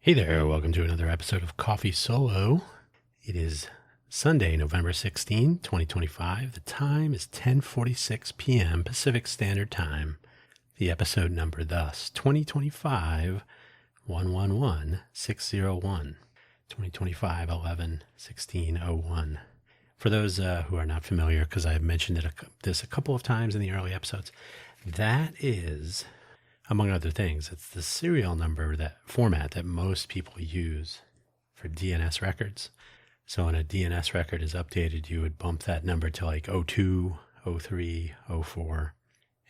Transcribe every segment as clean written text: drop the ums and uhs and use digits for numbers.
Hey there, welcome to another episode of Coffee Solo. It is Sunday, November 16, 2025. The time is 10:46 p.m. Pacific Standard Time. The episode number thus 2025 111601. 2025 11/16/01. For those who are not familiar, because I've mentioned this a couple of times in the early episodes, that is, among other things, it's the serial number, that format that most people use for DNS records. So when a DNS record is updated, you would bump that number to like 02, 03, 04,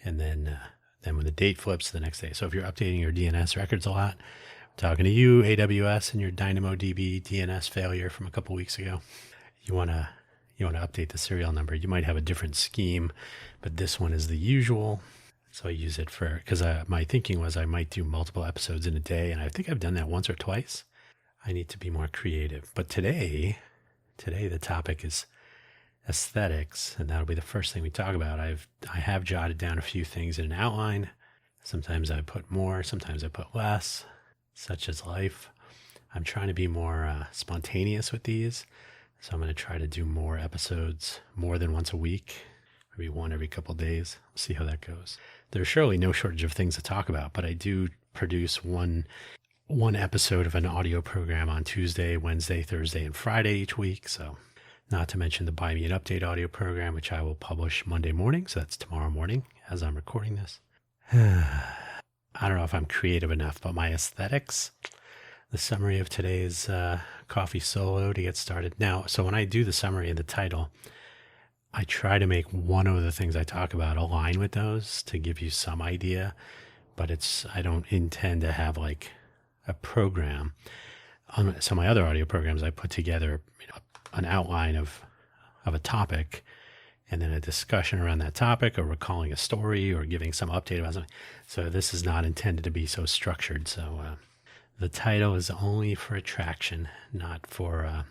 and then when the date flips the next day. So if you're updating your DNS records a lot, I'm talking to you, AWS, and your DynamoDB DNS failure from a couple weeks ago, you want to update the serial number. You might have a different scheme, but this one is the usual. So I use it because my thinking was I might do multiple episodes in a day, and I think I've done that once or twice. I need to be more creative. But today the topic is aesthetics, and that'll be the first thing we talk about. I have jotted down a few things in an outline. Sometimes I put more, sometimes I put less, such as life. I'm trying to be more spontaneous with these, so I'm going to try to do more episodes more than once a week, maybe one every couple of days. We'll see how that goes. There's surely no shortage of things to talk about, but I do produce one episode of an audio program on Tuesday, Wednesday, Thursday, and Friday each week. So not to mention the Buy Me an Update audio program, which I will publish Monday morning. So that's tomorrow morning as I'm recording this. I don't know if I'm creative enough, but my aesthetics, the summary of today's coffee solo to get started. Now, so when I do the summary and the title, I try to make one of the things I talk about align with those to give you some idea, but I don't intend to have like a program. On some of my other audio programs, I put together an outline of a topic and then a discussion around that topic, or recalling a story or giving some update about something. So this is not intended to be so structured. So the title is only for attraction, not for,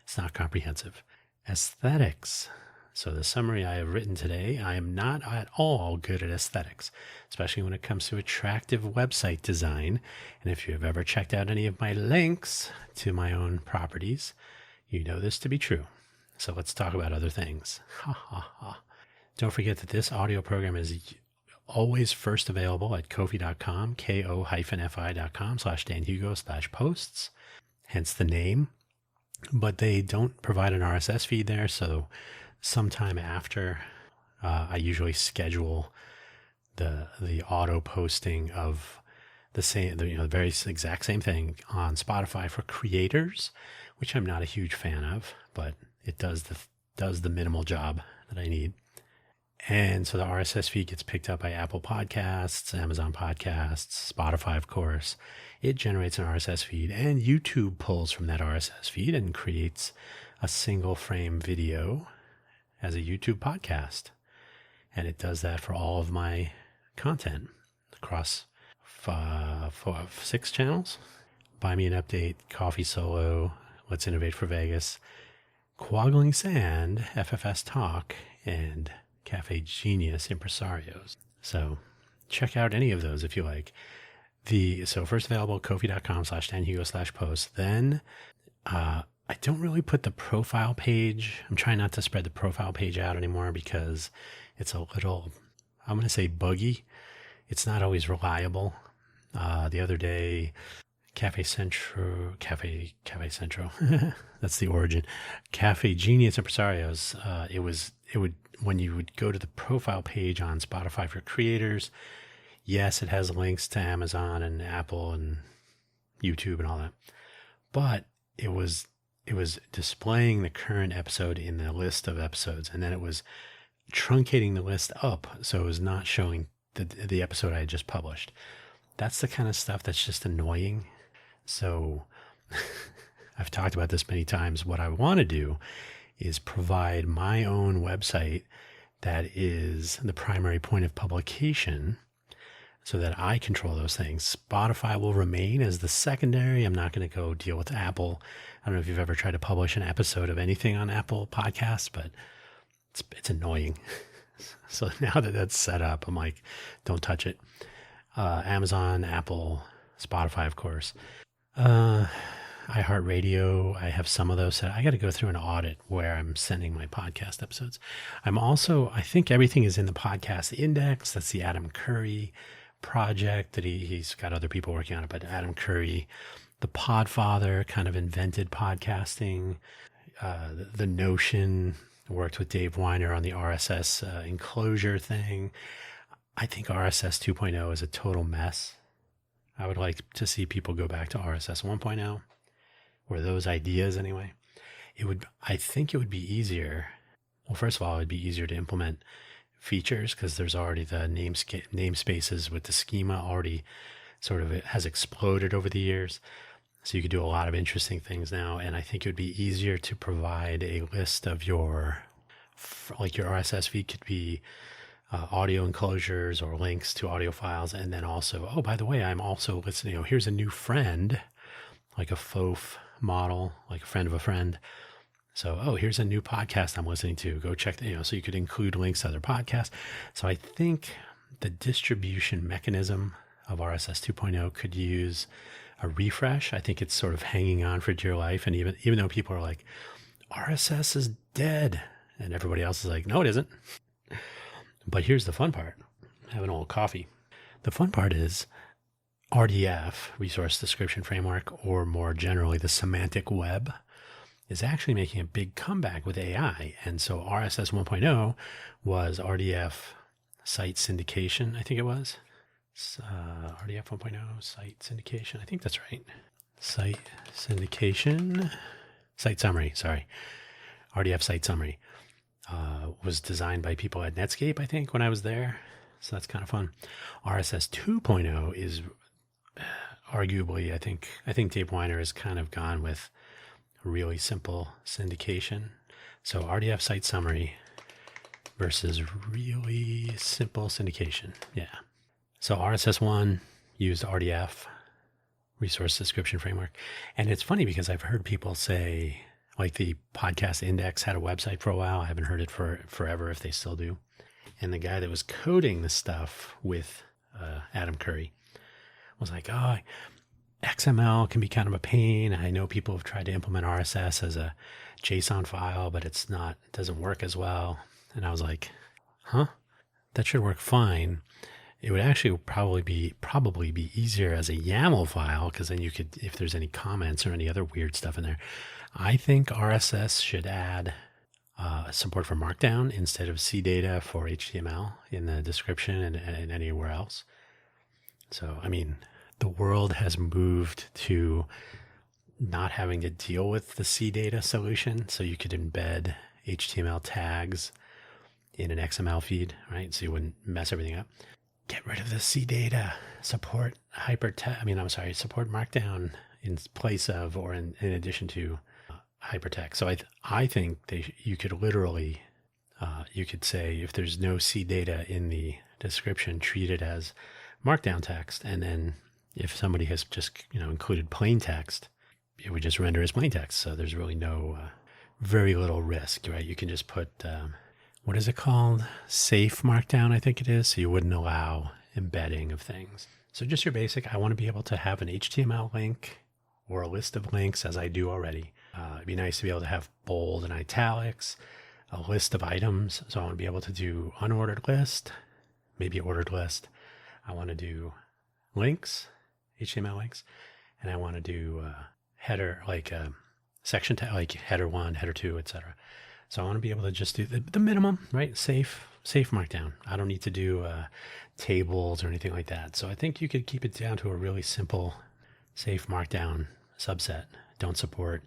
it's not comprehensive. Aesthetics. So the summary I have written today, I am not at all good at aesthetics, especially when it comes to attractive website design. And if you have ever checked out any of my links to my own properties, you know this to be true. So let's talk about other things. Don't forget that this audio program is always first available at ko-fi.com, ko-fi.com/danhugo/posts, hence the name. But they don't provide an RSS feed there, so sometime after, I usually schedule the auto posting of the very exact same thing on Spotify for creators, which I'm not a huge fan of, but it does the minimal job that I need. And so the RSS feed gets picked up by Apple Podcasts, Amazon Podcasts, Spotify, of course. It generates an RSS feed, and YouTube pulls from that RSS feed and creates a single frame video as a YouTube podcast. And it does that for all of my content across 6 channels. Buy Me an Update, Coffee Solo, Let's Innovate for Vegas, Quaggling Sand, FFS Talk, and Cafe Genius Impresarios. So check out any of those if you like. So first available, ko-fi.com/danhugo/posts. Then I don't really put the profile page. I'm trying not to spread the profile page out anymore because it's a little, I'm going to say, buggy. It's not always reliable. The other day, Cafe Centro, that's the origin. Cafe Genius Impresarios. It would, when you would go to the profile page on Spotify for creators, yes, it has links to Amazon and Apple and YouTube and all that, but it was displaying the current episode in the list of episodes, and then it was truncating the list up, so it was not showing the episode I had just published. That's the kind of stuff that's just annoying. So I've talked about this many times. What I want to do is provide my own website that is the primary point of publication so that I control those things. Spotify will remain as the secondary. I'm not going to go deal with Apple. I don't know if you've ever tried to publish an episode of anything on Apple Podcasts, but it's annoying. So now that that's set up, I'm like, don't touch it. Amazon, Apple, Spotify, of course. Uh, iHeartRadio, I have some of those set. I got to go through an audit where I'm sending my podcast episodes. I think everything is in the podcast index. That's the Adam Curry project that he's got other people working on it, but Adam Curry, the Podfather, kind of invented podcasting. The Notion, worked with Dave Weiner on the RSS enclosure thing. I think RSS 2.0 is a total mess. I would like to see people go back to RSS 1.0, or those ideas anyway. I think it would be easier. Well, first of all, it'd be easier to implement features because there's already the namespaces with the schema already sort of, it has exploded over the years. So you could do a lot of interesting things now. And I think it would be easier to provide a list of your RSS feed could be audio enclosures or links to audio files. And then also, oh, by the way, I'm also listening. Here's a new friend, like a faux model, like a friend of a friend. So, here's a new podcast I'm listening to. Go check that, so you could include links to other podcasts. So I think the distribution mechanism of RSS 2.0 could use a refresh. I think it's sort of hanging on for dear life. And even though people are like, RSS is dead, and everybody else is like, no, it isn't. But here's the fun part. Having a little coffee. The fun part is RDF, Resource Description Framework, or more generally, the semantic web, is actually making a big comeback with AI. And so RSS 1.0 was RDF site syndication, I think it was. RDF 1.0 site syndication. I think that's right. Site syndication. Site summary, sorry. RDF site summary was designed by people at Netscape, I think, when I was there. So that's kind of fun. RSS 2.0 is arguably, I think Dave Weiner has kind of gone with really simple syndication. So RDF site summary versus really simple syndication. Yeah. So RSS 1 used RDF, Resource Description Framework. And it's funny because I've heard people say, like, the podcast index had a website for a while. I haven't heard it for forever, if they still do. And the guy that was coding the stuff with Adam Curry was like, oh, XML can be kind of a pain. I know people have tried to implement RSS as a JSON file, but it doesn't work as well. And I was like, huh? That should work fine. It would actually probably be easier as a YAML file, because then you could, if there's any comments or any other weird stuff in there. I think RSS should add support for Markdown instead of CData for HTML in the description and anywhere else. So, I mean, the world has moved to not having to deal with the CData solution. So you could embed HTML tags in an XML feed, right? So you wouldn't mess everything up. Get rid of the CData, support support Markdown in place of, or in addition to hypertext. So I think you could literally, you could say, if there's no CData in the description, treat it as Markdown text. And then if somebody has just, included plain text, it would just render as plain text. So there's really very little risk, right? You can just put, what is it called? Safe Markdown, I think it is. So you wouldn't allow embedding of things. So just your basic, I want to be able to have an HTML link or a list of links, as I do already. It'd be nice to be able to have bold and italics, a list of items. So I want to be able to do unordered list, maybe ordered list. I want to do links, HTML links, and I want to do header, like section tag, like header 1, header 2, etc. So I want to be able to just do the minimum, right? Safe Markdown. I don't need to do tables or anything like that. So I think you could keep it down to a really simple safe Markdown subset. Don't support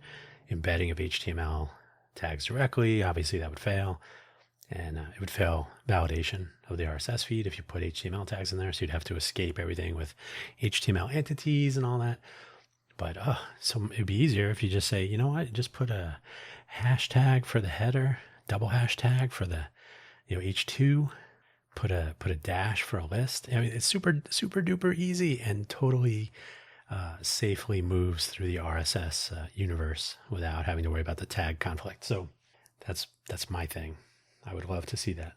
embedding of HTML tags directly. Obviously that would fail. And it would fail validation of the RSS feed if you put HTML tags in there. So you'd have to escape everything with HTML entities and all that. But so it'd be easier if you just say, you know what, just put a hashtag for the header, double hashtag for the H2, put a dash for a list. I mean, it's super duper easy and totally safely moves through the RSS universe without having to worry about the tag conflict. So that's my thing. I would love to see that.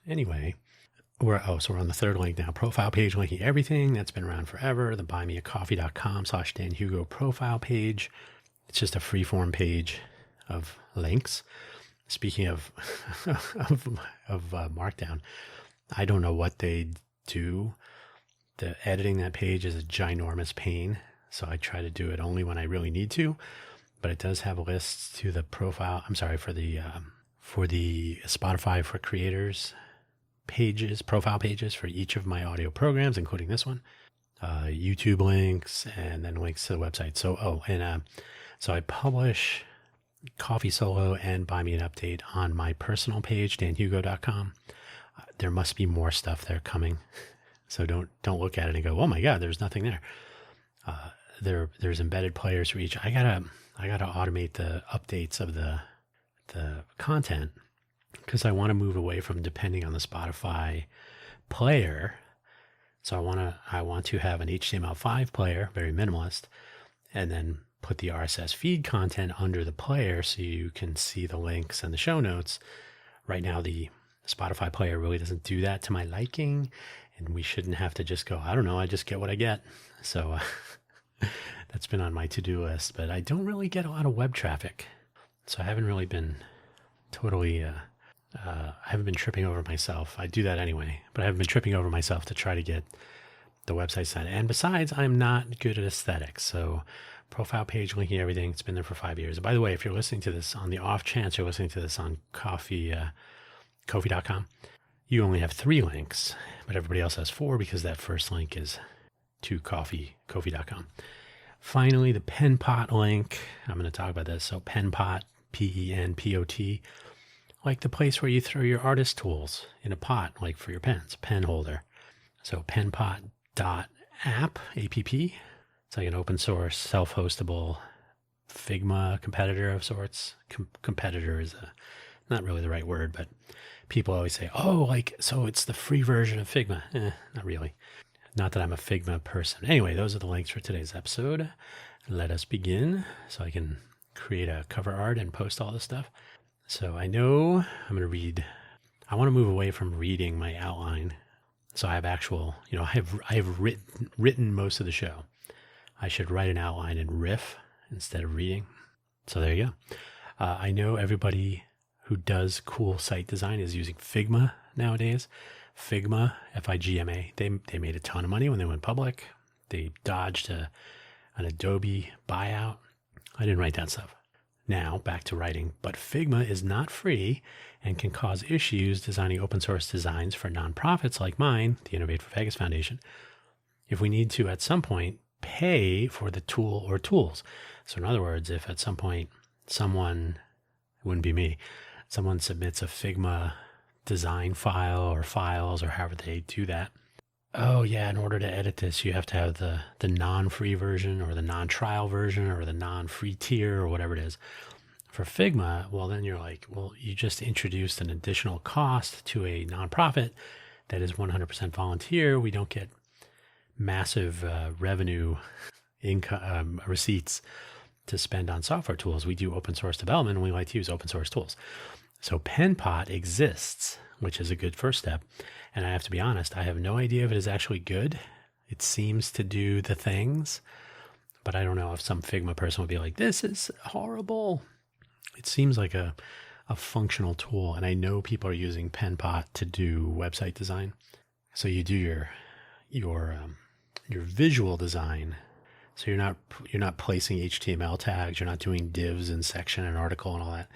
Anyway, So we're on the third link now. Profile page linking everything. That's been around forever. The buymeacoffee.com/Dan Hugo profile page. It's just a free-form page of links. Speaking of Markdown, I don't know what they do. The editing that page is a ginormous pain, so I try to do it only when I really need to. But it does have lists to the profile. I'm sorry, for the Spotify for Creators pages, profile pages for each of my audio programs, including this one, YouTube links, and then links to the website. So I publish Coffee Solo and Buy Me an Update on my personal page, danhugo.com. There must be more stuff there coming, so don't look at it and go, oh my God, there's nothing there. There's embedded players for each. I gotta automate the updates of the content, because I want to move away from depending on the Spotify player. So I want to have an HTML5 player, very minimalist, and then put the RSS feed content under the player so you can see the links and the show notes. Right now, the Spotify player really doesn't do that to my liking, and we shouldn't have to just go, I don't know, I just get what I get. So that's been on my to-do list, but I don't really get a lot of web traffic. So I haven't really been totally... I haven't been tripping over myself. I do that anyway, but I haven't been tripping over myself to try to get the website side. And besides, I'm not good at aesthetics. So profile page linking everything. It's been there for 5 years. And by the way, if you're listening to this on the off chance you're listening to this on Ko-fi.com, you only have 3 links, but everybody else has 4 because that first link is to Ko-fi.com. Finally, the Penpot link. I'm going to talk about this. So Penpot, Penpot, like the place where you throw your artist tools in a pot, like for your pens, pen holder. So penpot.app, app. It's like an open source, self-hostable Figma competitor of sorts. Competitor is not really the right word, but people always say, so it's the free version of Figma. Not really. Not that I'm a Figma person. Anyway, those are the links for today's episode. Let us begin so I can create a cover art and post all this stuff. So I know I'm going to read. I want to move away from reading my outline. So I have actual, I have written most of the show. I should write an outline and riff instead of reading. So there you go. I know everybody who does cool site design is using Figma nowadays. Figma, Figma. They made a ton of money when they went public. They dodged an Adobe buyout. I didn't write that stuff. Now, back to writing, but Figma is not free and can cause issues designing open source designs for nonprofits like mine, the Innovate for Vegas Foundation, if we need to at some point pay for the tool or tools. So in other words, if at some point someone, it wouldn't be me, someone submits a Figma design file or files or however they do that, oh yeah, in order to edit this, you have to have the non-free version or the non-trial version or the non-free tier or whatever it is. For Figma, well, then you're like, well, you just introduced an additional cost to a nonprofit that is 100% volunteer. We don't get massive revenue income receipts to spend on software tools. We do open source development and we like to use open source tools. So Penpot exists, which is a good first step. And I have to be honest, I have no idea if it is actually good. It seems to do the things, but I don't know if some Figma person would be like, this is horrible. It seems like a functional tool. And I know people are using Penpot to do website design. So you do your visual design. So you're not placing HTML tags. You're not doing divs and section and article and all that.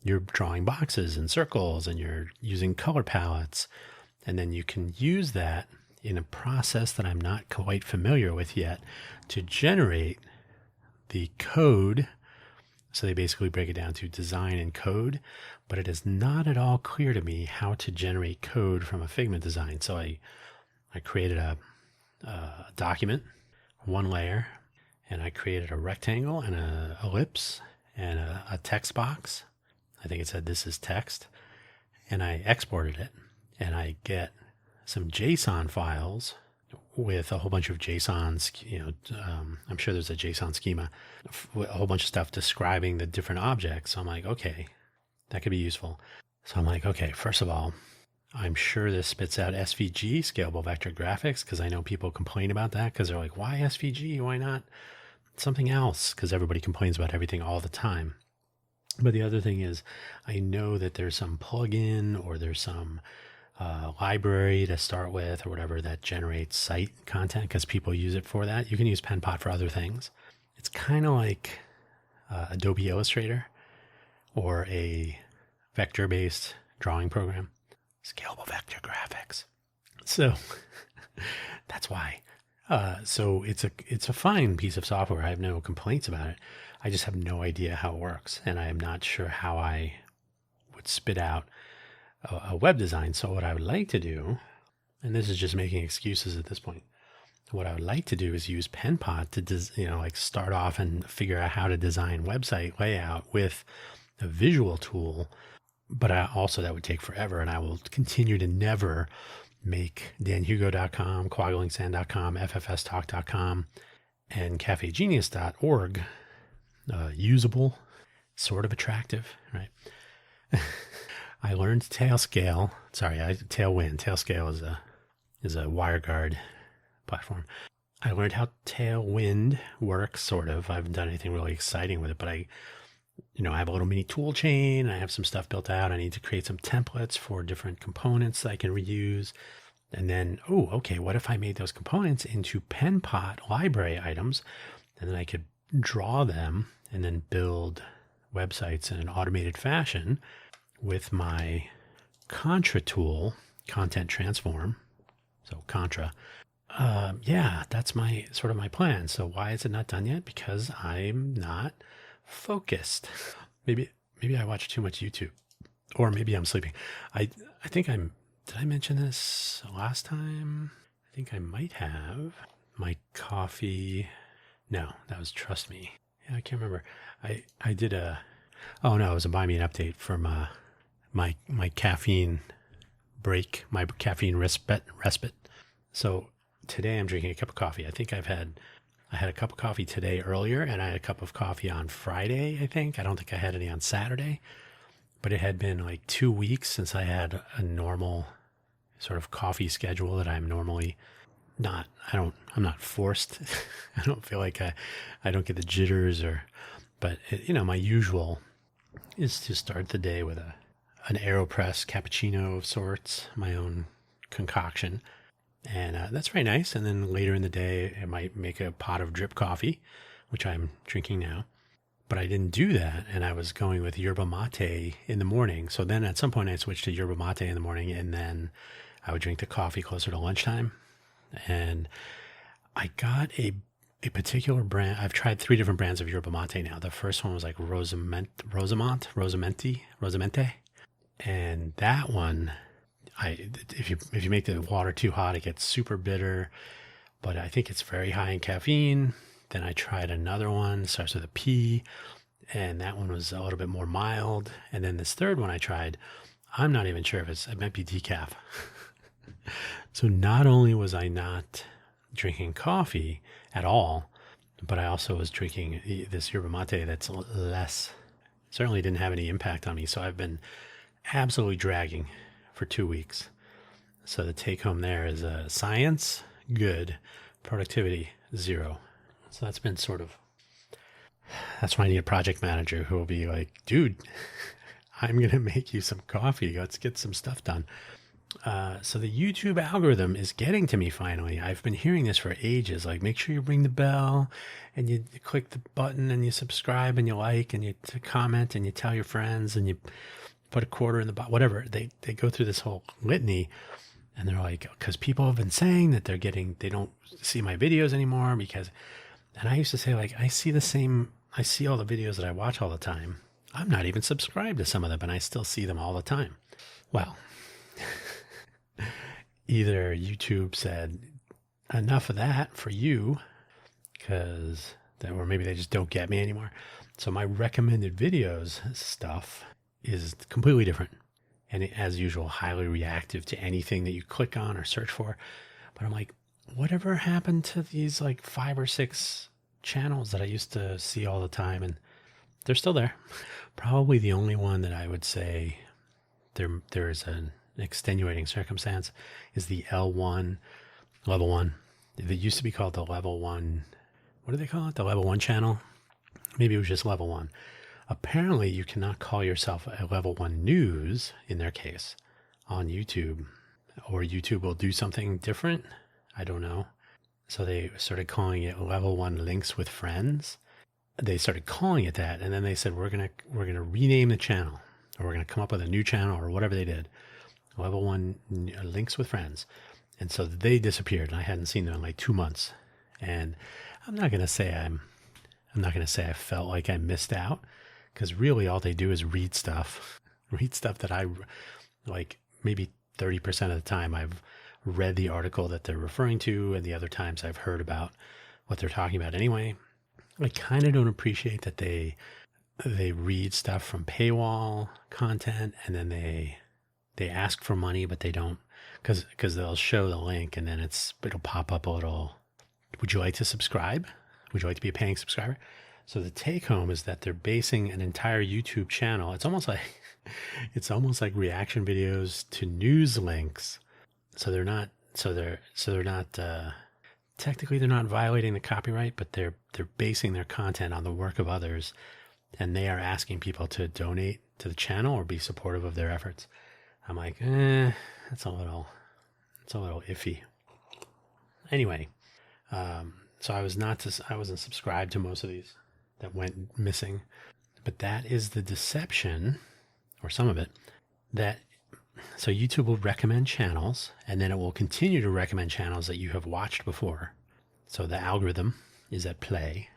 You're drawing boxes and circles and you're using color palettes. And then you can use that in a process that I'm not quite familiar with yet to generate the code. So they basically break it down to design and code, but it is not at all clear to me how to generate code from a Figma design. So I created a document, one layer, and I created a rectangle and an ellipse and a text box. I think it said this is text, and I exported it. And I get some JSON files with a whole bunch of JSONs, I'm sure there's a JSON schema, a whole bunch of stuff describing the different objects. So I'm like, okay, that could be useful. So I'm like, okay, first of all, I'm sure this spits out SVG, scalable vector graphics, because I know people complain about that because they're like, why SVG? Why not something else? Because everybody complains about everything all the time. But the other thing is, I know that there's some plugin or there's some library to start with or whatever that generates site content because people use it for that. You can use PenPot for other things. It's kind of like Adobe Illustrator or a vector-based drawing program. Scalable vector graphics. So that's why. So it's a fine piece of software. I have no complaints about it. I just have no idea how it works, and I am not sure how I would spit out a web design. So what I would like to do, and this is just making excuses at this point, what I would like to do is use PenPot to like start off and figure out how to design website layout with a visual tool. But that would take forever, and I will continue to never make danhugo.com, quaglingsand.com, ffstalk.com, and cafegenius.org usable, sort of attractive, right? I learned Tailscale. Tailwind. Tailscale is a WireGuard platform. I learned how Tailwind works, sort of. I haven't done anything really exciting with it, but I have a little mini tool chain. I have some stuff built out. I need to create some templates for different components that I can reuse. And then, what if I made those components into PenPot library items? And then I could draw them and then build websites in an automated fashion with my Contra tool, Content Transform. So Contra. That's my plan. So why is it not done yet? Because I'm not focused. Maybe I watch too much YouTube, or maybe I'm sleeping. I think did I mention this last time? I think I might have. My coffee. No, that was Trust Me. Yeah, I can't remember. I did it was a Buy Me an Update from my caffeine break, my caffeine respite. So today I'm drinking a cup of coffee. I think I had a cup of coffee today earlier, and I had a cup of coffee on Friday, I think. I don't think I had any on Saturday, but it had been like 2 weeks since I had a normal sort of coffee schedule that I'm normally I'm not forced. I don't feel like I don't get the jitters but my usual is to start the day with an AeroPress cappuccino of sorts, my own concoction. And that's very nice. And then later in the day, I might make a pot of drip coffee, which I'm drinking now. But I didn't do that. And I was going with yerba mate in the morning. So then at some point I switched to yerba mate in the morning, and then I would drink the coffee closer to lunchtime. And I got a particular brand. I've tried 3 different brands of yerba mate now. The first one was like Rosamente. And that one, if you make the water too hot, it gets super bitter, but I think it's very high in caffeine. Then I tried another one, starts with a P, and that one was a little bit more mild. And then this third one I tried, I'm not even sure if it might be decaf. So not only was I not drinking coffee at all, but I also was drinking this yerba mate that's less, certainly didn't have any impact on me. So I've been absolutely dragging for 2 weeks. So the take home there is science, good, productivity, 0. So that's been that's why I need a project manager who will be like, dude, I'm going to make you some coffee. Let's get some stuff done. So the YouTube algorithm is getting to me finally. I've been hearing this for ages. Like, make sure you ring the bell and you click the button and you subscribe and you like and you comment and you tell your friends and you put a quarter in the box, whatever. They go through this whole litany, and they're like, because people have been saying that they don't see my videos anymore and I used to say, like, I see all the videos that I watch all the time. I'm not even subscribed to some of them, and I still see them all the time. Well, either YouTube said enough of that for you, or maybe they just don't get me anymore. So my recommended videos stuff is completely different. And as usual, highly reactive to anything that you click on or search for. But I'm like, whatever happened to these like 5 or 6 channels that I used to see all the time? And they're still there. Probably the only one that I would say there is an extenuating circumstance, is the L1, level 1. It used to be called the level 1. What do they call it? The level 1 channel? Maybe it was just level 1. Apparently, you cannot call yourself a level 1 news, in their case, on YouTube. Or YouTube will do something different. I don't know. So they started calling it level 1 links with friends. They started calling it that, and then they said, we're gonna rename the channel, or we're gonna come up with a new channel, or whatever they did. Level 1 links with friends. And so they disappeared, and I hadn't seen them in like 2 months. And I'm not gonna say I felt like I missed out, because really all they do is read stuff that I like. Maybe 30% of the time I've read the article that they're referring to, and the other times I've heard about what they're talking about anyway. I kind of don't appreciate that they read stuff from paywall content, and then they ask for money, but they don't, because they'll show the link and then it'll pop up a little, would you like to subscribe? Would you like to be a paying subscriber? So the take home is that they're basing an entire YouTube channel. It's almost like reaction videos to news links. So they're not technically they're not violating the copyright, but they're basing their content on the work of others, and they are asking people to donate to the channel or be supportive of their efforts. I'm like, that's a little iffy. Anyway, so I wasn't subscribed to most of these that went missing, but that is the deception, or some of it, so YouTube will recommend channels, and then it will continue to recommend channels that you have watched before. So the algorithm is at play.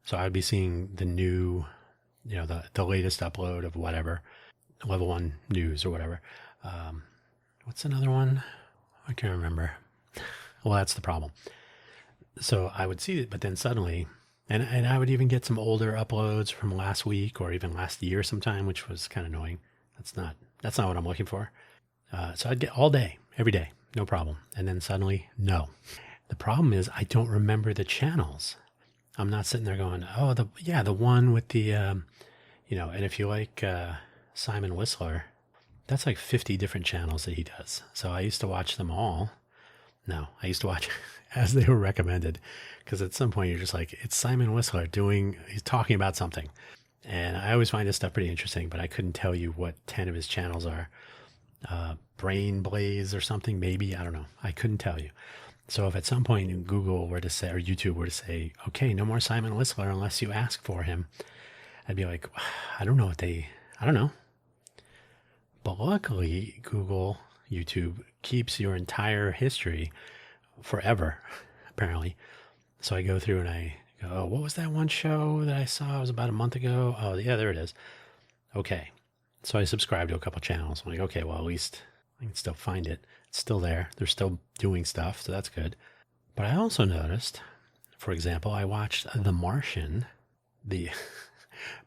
So I'd be seeing the new, the latest upload of whatever, level 1 news or whatever. What's another one? I can't remember. Well, that's the problem. So I would see it, but then suddenly, and I would even get some older uploads from last week or even last year sometime, which was kind of annoying. That's not what I'm looking for. So I'd get all day, every day, no problem. And then suddenly, no. The problem is I don't remember the channels. I'm not sitting there going, oh, the one with the, and if you like Simon Whistler, that's like 50 different channels that he does. So I used to watch them all. No, I used to watch as they were recommended, because at some point you're just like, it's Simon Whistler he's talking about something. And I always find this stuff pretty interesting, but I couldn't tell you what 10 of his channels are. Brain Blaze or something, maybe, I don't know. I couldn't tell you. So if at some point Google were to say, or YouTube were to say, okay, no more Simon Whistler unless you ask for him, I'd be like, I don't know. But luckily, YouTube keeps your entire history forever, apparently. So I go through and I go, oh, what was that one show that I saw? It was about a month ago. Oh, yeah, there it is. Okay. So I subscribed to a couple channels. I'm like, okay, well, at least I can still find it. It's still there. They're still doing stuff, so that's good. But I also noticed, for example, I watched The Martian, the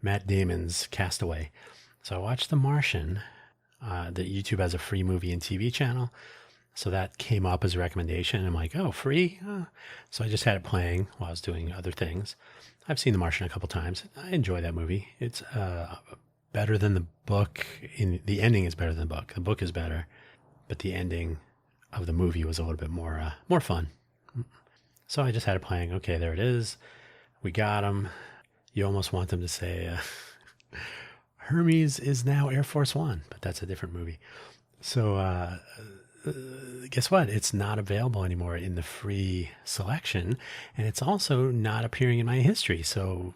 Matt Damon's Castaway. So I watched The Martian. That YouTube has a free movie and TV channel. So that came up as a recommendation. I'm like, oh, free? So I just had it playing while I was doing other things. I've seen The Martian a couple times. I enjoy that movie. It's better than the book. The ending is better than the book. The book is better, but the ending of the movie was a little bit more fun. So I just had it playing. Okay, there it is. We got him. You almost want them to say, Hermes is now Air Force One, but that's a different movie. So guess what? It's not available anymore in the free selection, and it's also not appearing in my history. So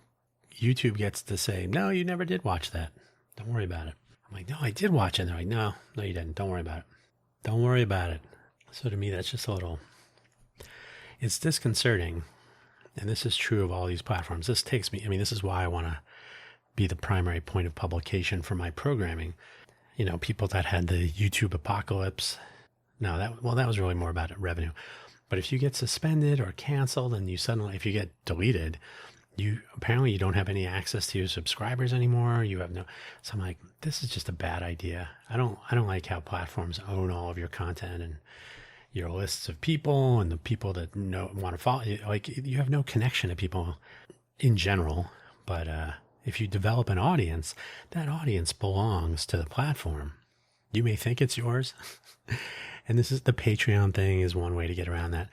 YouTube gets to say, no, you never did watch that. Don't worry about it. I'm like, no, I did watch it. And they're like, no, you didn't. Don't worry about it. Don't worry about it. So to me, that's just it's disconcerting. And this is true of all these platforms. This is why I want to be the primary point of publication for my programming. People that had the YouTube apocalypse. No, that was really more about revenue. But if you get suspended or canceled and if you get deleted, you don't have any access to your subscribers anymore. So I'm like, this is just a bad idea. I don't like how platforms own all of your content and your lists of people and the people that want to follow you. Like, you have no connection to people in general. But if you develop an audience, that audience belongs to the platform. You may think it's yours. And this is the Patreon thing is one way to get around that.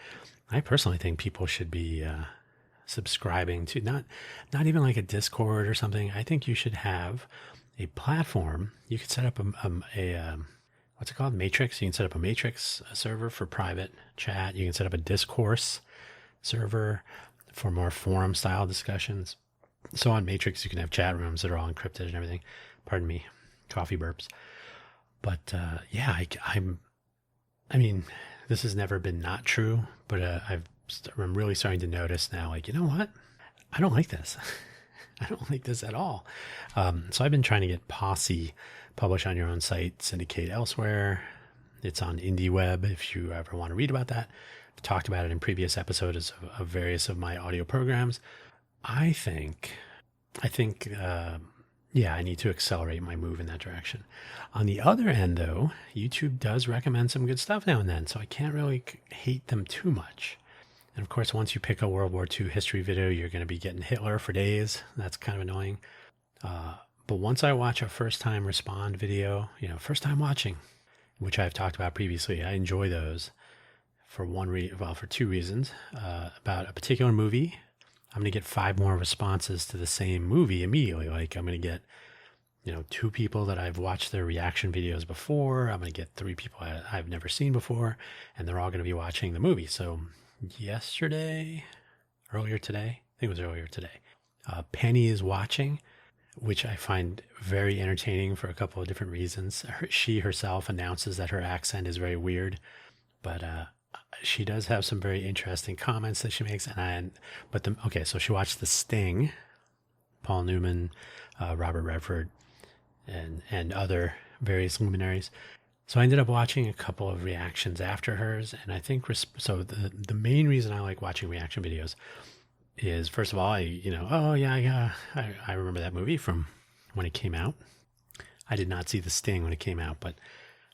I personally think people should be subscribing to not even like a Discord or something. I think you should have a platform. You could set up a what's it called? Matrix. You can set up a Matrix server for private chat. You can set up a Discourse server for more forum style discussions. So on Matrix, you can have chat rooms that are all encrypted and everything. Pardon me, coffee burps. But yeah, I mean, this has never been not true, but I'm really starting to notice now, like, you know what? I don't like this. I don't like this at all. So I've been trying to get Posse published on your own site, syndicate elsewhere. It's on IndieWeb if you ever want to read about that. I've talked about it in previous episodes of various of my audio programs. I think, yeah, I need to accelerate my move in that direction. On the other end, though, YouTube does recommend some good stuff now and then, so I can't really hate them too much. And of course, once you pick a World War II history video, you're going to be getting Hitler for days. That's kind of annoying. But once I watch a first time respond video, first time watching, which I've talked about previously, I enjoy those for for two reasons. About a particular movie, I'm going to get 5 more responses to the same movie immediately. Like I'm going to get, 2 people that I've watched their reaction videos before. I'm going to get 3 people I've never seen before, and they're all going to be watching the movie. So earlier today, I think it was earlier today, Penny is watching, which I find very entertaining for a couple of different reasons. She herself announces that her accent is very weird, but she does have some very interesting comments that she makes. So she watched The Sting, Paul Newman, Robert Redford, and other various luminaries. So I ended up watching a couple of reactions after hers, and I think the main reason I like watching reaction videos is, first of all, I remember that movie from when it came out. I did not see The Sting when it came out, but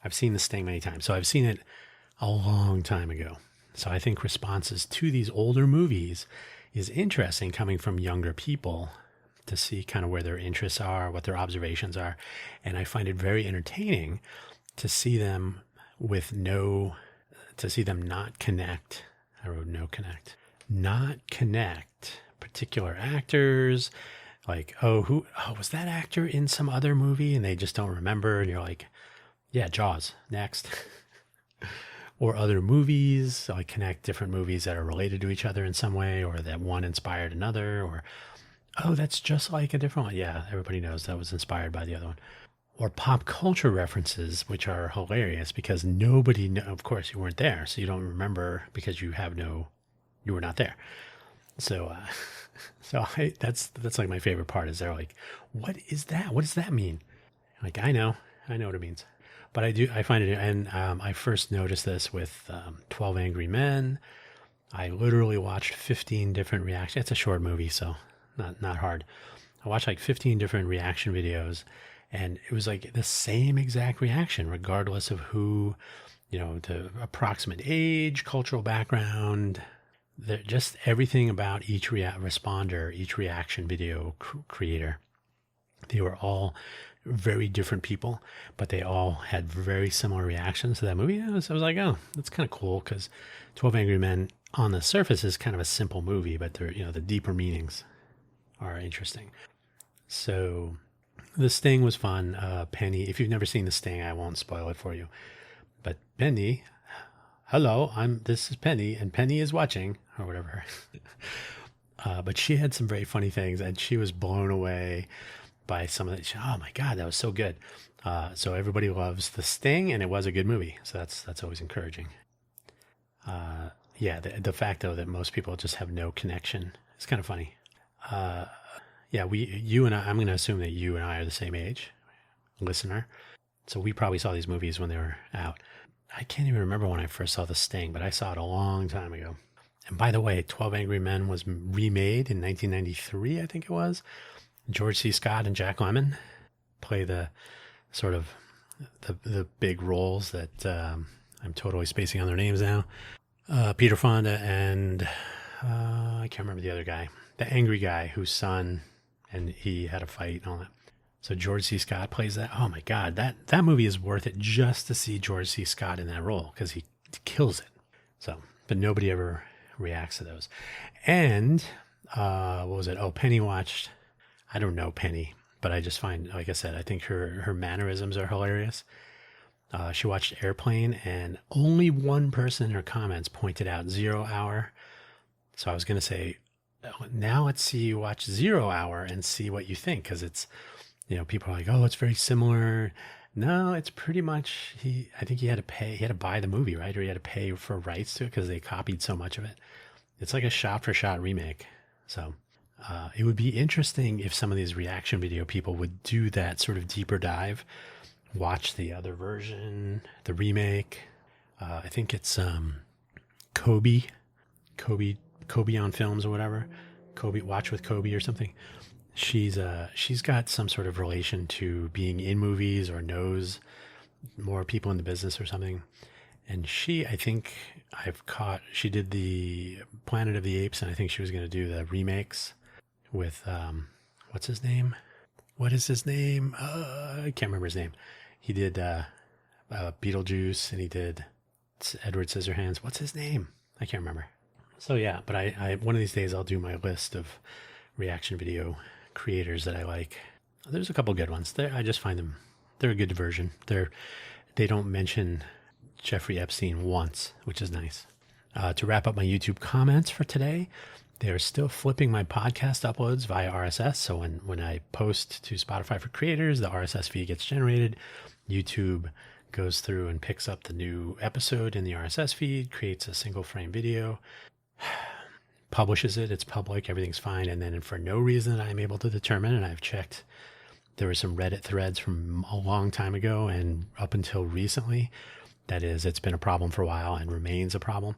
I've seen The Sting many times. So I've seen it a long time ago. So I think responses to these older movies is interesting coming from younger people to see kind of where their interests are, what their observations are. And I find it very entertaining to see them not connect. I wrote not connect particular actors. Like, was that actor in some other movie? And they just don't remember. And you're like, yeah, Jaws, next. Or other movies, like connect different movies that are related to each other in some way, or that one inspired another, or, that's just like a different one. Yeah, everybody knows that was inspired by the other one. Or pop culture references, which are hilarious because of course you weren't there, so you don't remember because you were not there. So, that's like my favorite part is they're like, what is that? What does that mean? Like, I know what it means. But I find it, and I first noticed this with 12 Angry Men. I literally watched 15 different reactions. It's a short movie, so not hard. I watched like 15 different reaction videos, and it was like the same exact reaction, regardless of who, the approximate age, cultural background, just everything about each responder, each reaction video creator. They were all very different people, but they all had very similar reactions to that movie. I was like, oh, that's kind of cool, because 12 Angry Men on the surface is kind of a simple movie, but the deeper meanings are interesting. So The Sting was fun. Penny, if you've never seen The Sting, I won't spoil it for you. But Penny, hello, this is Penny, and Penny is watching, or whatever. But she had some very funny things, and she was blown away by some of it. Oh my God, that was so good. So everybody loves The Sting, and it was a good movie. So that's always encouraging. The fact though that most people just have no connection is kind of funny. You and I'm going to assume that you and I are the same age, listener. So we probably saw these movies when they were out. I can't even remember when I first saw The Sting, but I saw it a long time ago. And by the way, 12 Angry Men was remade in 1993, I think it was. George C. Scott and Jack Lemmon play the sort of the big roles that I'm totally spacing on their names now. Peter Fonda and I can't remember the other guy, the angry guy whose son, and he had a fight and all that. So George C. Scott plays that. Oh my God, that movie is worth it just to see George C. Scott in that role because he kills it. So, but nobody ever reacts to those. And what was it? Oh, Penny watched. I don't know Penny, but I just find, like I said, I think her mannerisms are hilarious. She watched Airplane, and only one person in her comments pointed out 0 Hour. So I was going to say, now let's see you watch 0 Hour and see what you think, because it's, people are like, oh, it's very similar. No, it's pretty much, I think he had to buy the movie, right? Or he had to pay for rights to it because they copied so much of it. It's like a shot for shot remake. So it would be interesting if some of these reaction video people would do that sort of deeper dive, watch the other version, the remake. I think it's Kobe on Films or whatever. Kobe, Watch with Kobe or something. She's got some sort of relation to being in movies or knows more people in the business or something. And I think she did the Planet of the Apes, and I think she was going to do the remakes with, what's his name? What is his name? I can't remember his name. He did Beetlejuice, and he did Edward Scissorhands. What's his name? I can't remember. So yeah, but I one of these days I'll do my list of reaction video creators that I like. There's a couple good ones. I just find them, they're a good diversion. They don't mention Jeffrey Epstein once, which is nice. To wrap up my YouTube comments for today, they're still flipping my podcast uploads via RSS. So when I post to Spotify for creators, the RSS feed gets generated. YouTube goes through and picks up the new episode in the RSS feed, creates a single frame video, publishes it. It's public. Everything's fine. And then for no reason that I'm able to determine, and I've checked, there were some Reddit threads from a long time ago and up until recently. That is, it's been a problem for a while and remains a problem.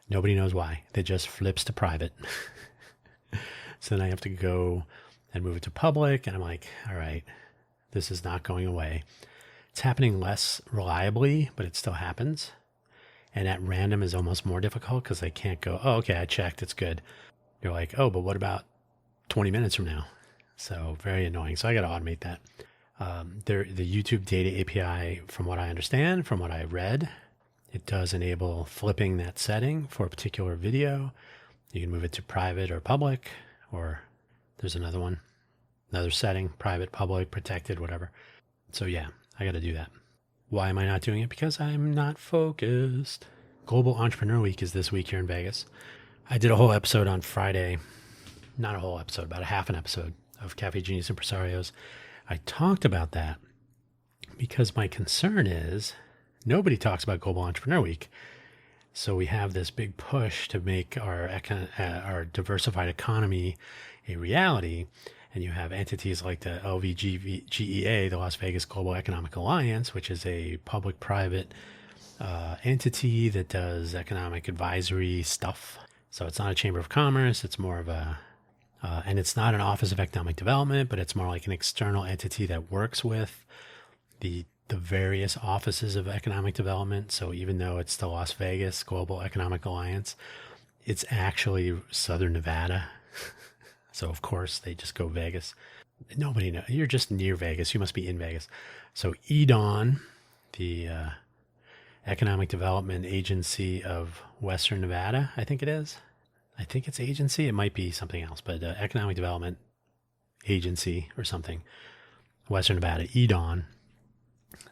Nobody knows why. It just flips to private. So then I have to go and move it to public. And I'm like, all right, this is not going away. It's happening less reliably, but it still happens. And at random is almost more difficult because I can't go, oh, okay, I checked, it's good. You're like, oh, but what about 20 minutes from now? So very annoying. So I got to automate that. The YouTube data API, from what I understand, from what I read, it does enable flipping that setting for a particular video. You can move it to private or public, or there's another one, another setting, private, public, protected, whatever. So yeah, I got to do that. Why am I not doing it? Because I'm not focused. Global Entrepreneur Week is this week here in Vegas. I did a whole episode on Friday, not a whole episode, about a half an episode of Cafe Genius Impresarios. I talked about that because my concern is nobody talks about Global Entrepreneur Week. So we have this big push to make our diversified economy a reality. And you have entities like the LVGEA, the Las Vegas Global Economic Alliance, which is a public-private entity that does economic advisory stuff. So it's not a chamber of commerce. It's more of and it's not an office of economic development, but it's more like an external entity that works with the various offices of economic development. So even though it's the Las Vegas Global Economic Alliance, it's actually Southern Nevada. So of course they just go Vegas. Nobody knows. You're just near Vegas. You must be in Vegas. So EDAWN, the Economic Development Agency of Western Nevada, I think it is. I think it's agency. It might be something else, but Economic Development Agency or something. Western Nevada, EDAWN.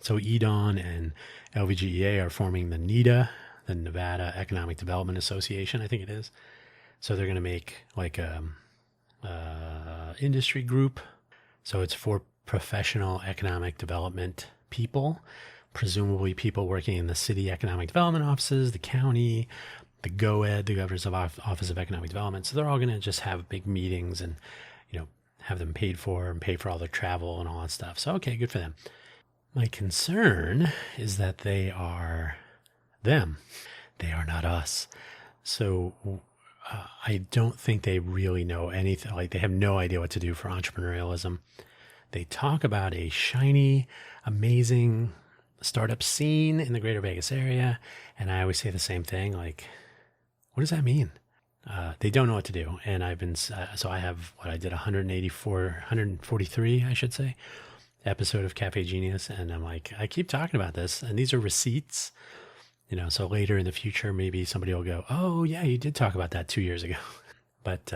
So EDAWN and LVGEA are forming the NEDA, the Nevada Economic Development Association, I think it is. So they're going to make like a industry group. So it's for professional economic development people, presumably people working in the city economic development offices, the county, the GOED, the Governor's Office of Economic Development. So they're all going to just have big meetings and, have them paid for and pay for all their travel and all that stuff. So, okay, good for them. My concern is that they are them. They are not us. So I don't think they really know anything. Like they have no idea what to do for entrepreneurialism. They talk about a shiny, amazing startup scene in the greater Vegas area. And I always say the same thing. Like, what does that mean? They don't know what to do. And I've been, so I have I did 143, I should say, episode of Cafe Genius. And I'm like, I keep talking about this, and these are receipts, so later in the future, maybe somebody will go, oh yeah, you did talk about that 2 years ago. But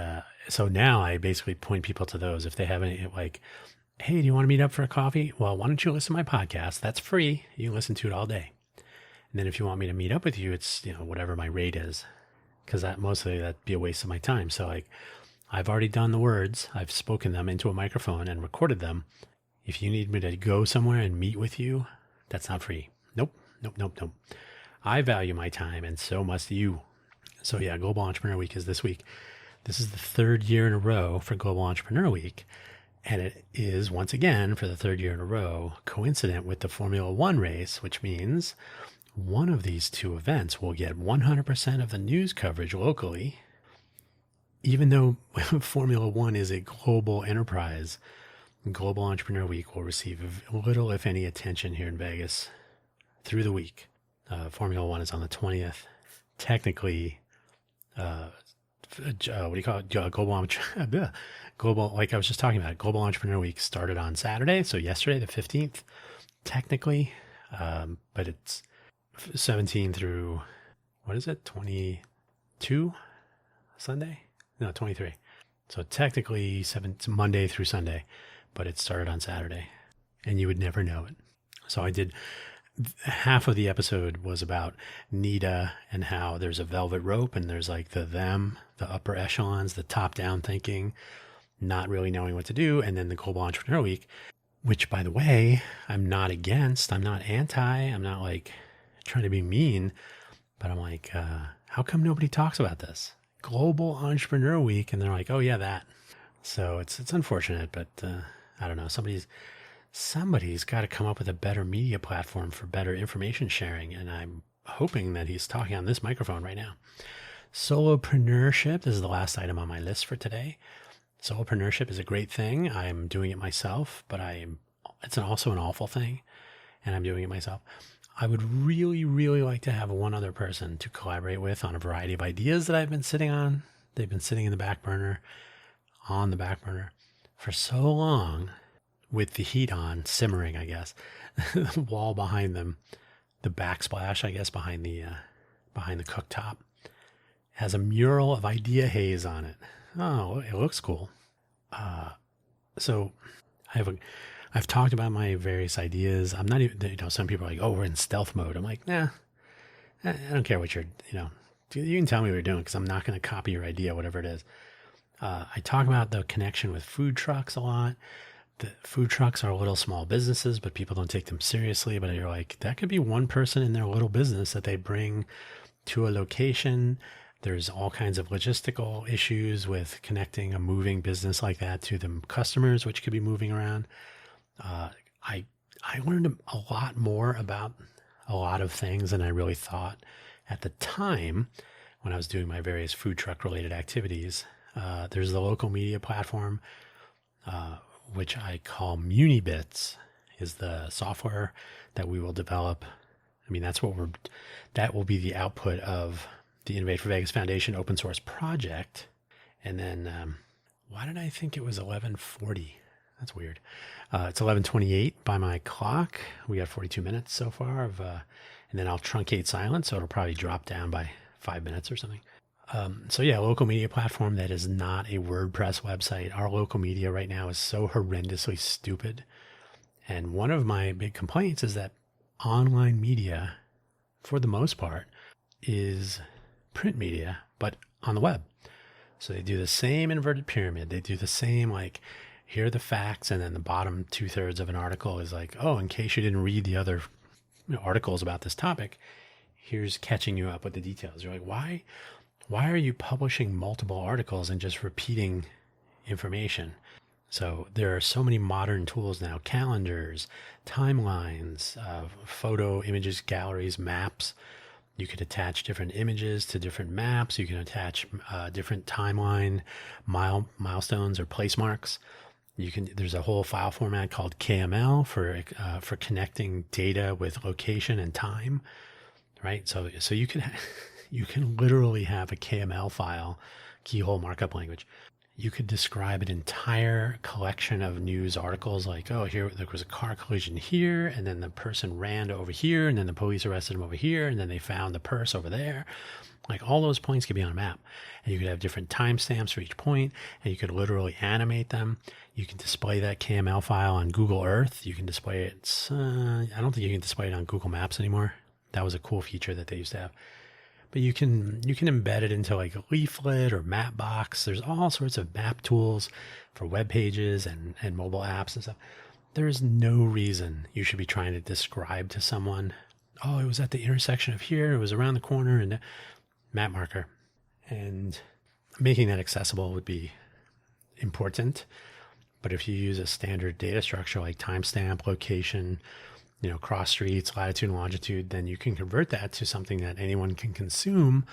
so now I basically point people to those. If they have any, like, hey, do you want to meet up for a coffee? Well, why don't you listen to my podcast? That's free. You can listen to it all day. And then if you want me to meet up with you, it's, whatever my rate is, because mostly that'd be a waste of my time. So like, I've already done the words. I've spoken them into a microphone and recorded them. If you need me to go somewhere and meet with you, that's not free. Nope. I value my time, and so must you. So yeah, Global Entrepreneur Week is this week. This is the third year in a row for Global Entrepreneur Week. And it is, once again, for the third year in a row, coincident with the Formula One race, which means one of these two events will get 100% of the news coverage locally, even though Formula One is a global enterprise. Global Entrepreneur Week will receive little, if any, attention here in Vegas through the week. Formula One is on the 20th. Technically, what do you call it? Global, like I was just talking about, Global Entrepreneur Week started on Saturday, so yesterday, the 15th, technically, but it's 17 through, 22 Sunday? No, 23. So technically it's Monday through Sunday, but it started on Saturday, and you would never know it. So I did, half of the episode was about NIDA and how there's a velvet rope, and there's like the upper echelons, the top-down thinking, not really knowing what to do, and then the Global Entrepreneur Week, which, by the way, I'm not against, I'm not anti, I'm not like trying to be mean, but I'm like, how come nobody talks about this? Global Entrepreneur Week, and they're like, oh yeah, that. So it's unfortunate, but I don't know, somebody's got to come up with a better media platform for better information sharing, and I'm hoping that he's talking on this microphone right now. Solopreneurship, this is the last item on my list for today. Solopreneurship is a great thing. I'm doing it myself, but it's also an awful thing, and I'm doing it myself. I would really, really like to have one other person to collaborate with on a variety of ideas that I've been sitting on. They've been sitting on the back burner for so long, with the heat on, simmering, I guess. The wall behind them, the backsplash, I guess, behind the cooktop, has a mural of idea haze on it. Oh, it looks cool. So I've talked about my various ideas. I'm not even, some people are like, oh, we're in stealth mode. I'm like, nah, I don't care what you can tell me what you're doing, because I'm not going to copy your idea, whatever it is. I talk about the connection with food trucks a lot. The food trucks are little small businesses, but people don't take them seriously. But you're like, that could be one person in their little business that they bring to a location. There's all kinds of logistical issues with connecting a moving business like that to the customers, which could be moving around. I learned a lot more about a lot of things than I really thought at the time when I was doing my various food truck related activities. There's the local media platform, which I call MuniBits, is the software that we will develop. I mean, that will be the output of the Innovate for Vegas Foundation open source project. And then, why did I think it was 11:40? That's weird. It's 11:28 by my clock. We got 42 minutes so far and then I'll truncate silence, so it'll probably drop down by 5 minutes or something. So yeah, local media platform that is not a WordPress website. Our local media right now is so horrendously stupid. And one of my big complaints is that online media, for the most part, is print media, but on the web. So they do the same inverted pyramid. They do the same, like, here are the facts, and then the bottom 2/3 of an article is like, oh, in case you didn't read the other articles about this topic, here's catching you up with the details. You're like, why are you publishing multiple articles and just repeating information? So there are so many modern tools now, calendars, timelines, photo images, galleries, maps. You could attach different images to different maps. You can attach different timeline milestones or place marks. There's a whole file format called KML for connecting data with location and time, right? So you can literally have a KML file, keyhole markup language. you could describe an entire collection of news articles like, oh, here there was a car collision here, and then the person ran over here, and then the police arrested him over here, and then they found the purse over there. Like all those points could be on a map, and you could have different timestamps for each point, and you could literally animate them. You can display that KML file on Google Earth. You can display it. I don't think you can display it on Google Maps anymore. That was a cool feature that they used to have. But you can embed it into like a leaflet or map box. There's all sorts of map tools for web pages and mobile apps and stuff. There is no reason you should be trying to describe to someone, oh, it was at the intersection of here, it was around the corner, and map marker. And making that accessible would be important. But if you use a standard data structure like timestamp, location, cross streets, latitude and longitude, then you can convert that to something that anyone can consume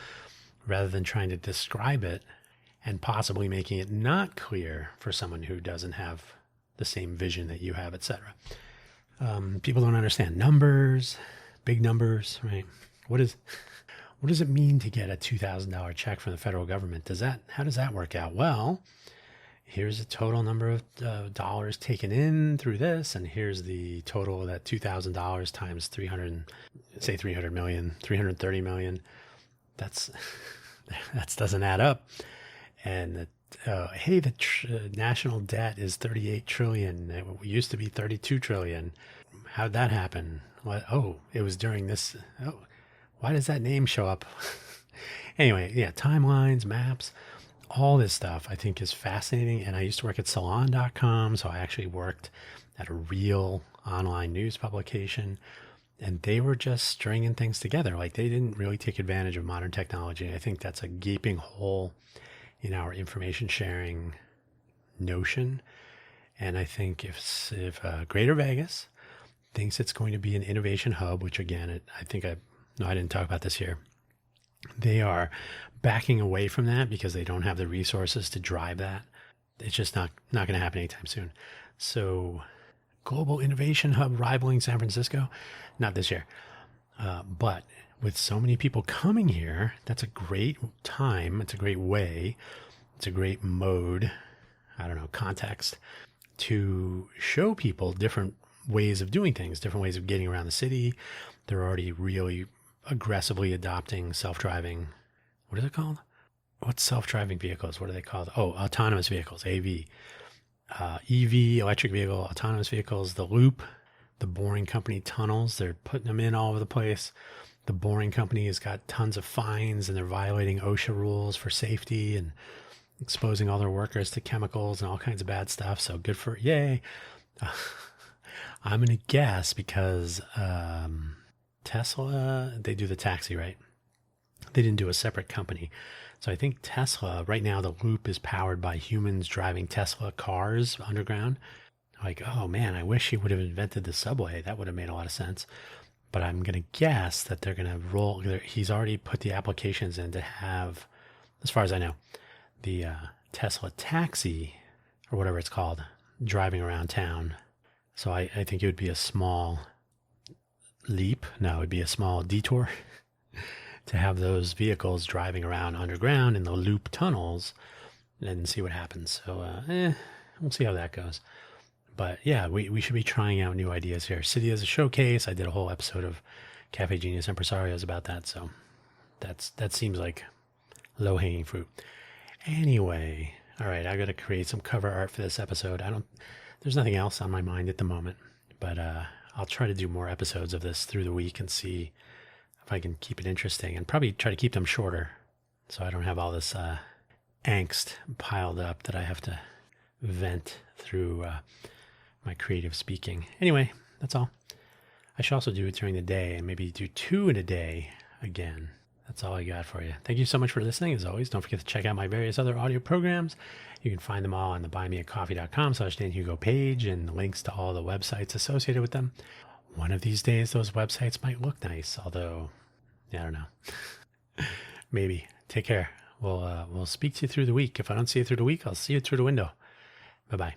rather than trying to describe it and possibly making it not clear for someone who doesn't have the same vision that you have, etc. People don't understand numbers, big numbers, right? What does it mean to get a $2,000 check from the federal government? How does that work out? Well, here's the total number of dollars taken in through this, and here's the total of that $2,000 times 300 million, 330 million. That doesn't add up. And the national debt is 38 trillion. It used to be 32 trillion. How'd that happen? It was during this. Why does that name show up? Anyway, yeah, timelines, maps. All this stuff I think is fascinating. And I used to work at salon.com. So I actually worked at a real online news publication, and they were just stringing things together. Like they didn't really take advantage of modern technology. I think that's a gaping hole in our information sharing notion. And I think if Greater Vegas thinks it's going to be an innovation hub, which again, I didn't talk about this here. They are backing away from that because they don't have the resources to drive that. It's just not going to happen anytime soon. So global innovation hub rivaling San Francisco, not this year. But with so many people coming here, that's a great time. It's a great way. It's a great mode, context to show people different ways of doing things, different ways of getting around the city. They're already really aggressively adopting self-driving. What is it called? What's self-driving vehicles? What are they called? Oh, autonomous vehicles, AV. EV, electric vehicle, autonomous vehicles, the Loop, the Boring Company tunnels. They're putting them in all over the place. The Boring Company has got tons of fines, and they're violating OSHA rules for safety and exposing all their workers to chemicals and all kinds of bad stuff. So good for, yay. I'm going to guess because Tesla, they do the taxi, right? They didn't do a separate company. So I think Tesla, right now, the Loop is powered by humans driving Tesla cars underground. Like, oh man, I wish he would have invented the subway. That would have made a lot of sense. But I'm going to guess that they're going to he's already put the applications in to have, as far as I know, the Tesla taxi, or whatever it's called, driving around town. So I think it would be a small leap. No, it would be a small detour to have those vehicles driving around underground in the Loop tunnels and see what happens. So we'll see how that goes. But yeah, we should be trying out new ideas here. City as a showcase. I did a whole episode of Cafe Genius Impresarios about that. So that seems like low-hanging fruit. Anyway, all right, I got to create some cover art for this episode. There's nothing else on my mind at the moment, but I'll try to do more episodes of this through the week and see if I can keep it interesting, and probably try to keep them shorter so I don't have all this angst piled up that I have to vent through my creative speaking. Anyway, that's all. I should also do it during the day and maybe do 2 in a day again. That's all I got for you. Thank you so much for listening. As always, don't forget to check out my various other audio programs. You can find them all on the buymeacoffee.com/DanHugo page, and the links to all the websites associated with them. One of these days, those websites might look nice, although, I don't know. Maybe. Take care. We'll speak to you through the week. If I don't see you through the week, I'll see you through the window. Bye-bye.